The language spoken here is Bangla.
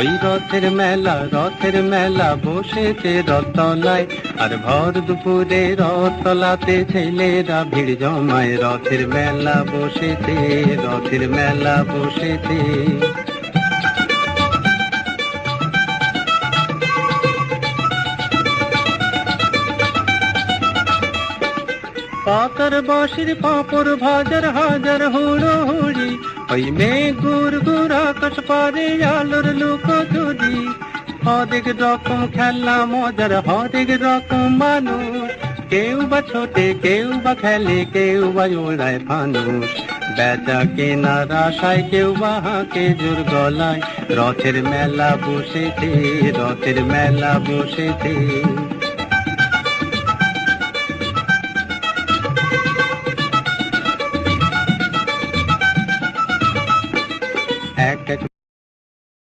ওই রথের মেলা বসেছে রথতলায়, আর ভর দুপুরে রথতলাতে ছেলেরা ভিড় জমায়। রথের মেলা বসেছে, রথের মেলা বসেছে। পাতার বাঁশির পাঁপড় ভাজার হাজার হুড়োহুড়ি, ওই মেঘ গুড় গুড় আকাশ পারে আলোর লুকোচুরি। হরেক রকম খেলা মজার, হরেক রকম মানুষ, কেউ বা ছোটে, কেউ বা খেলে, কেউ বা ওড়ায় ফানুষ। বেচা কেনার আশায় কেউ বা হাঁকে জোর গলায়। রথের মেলা বসেছে, রথের মেলা বসেছে।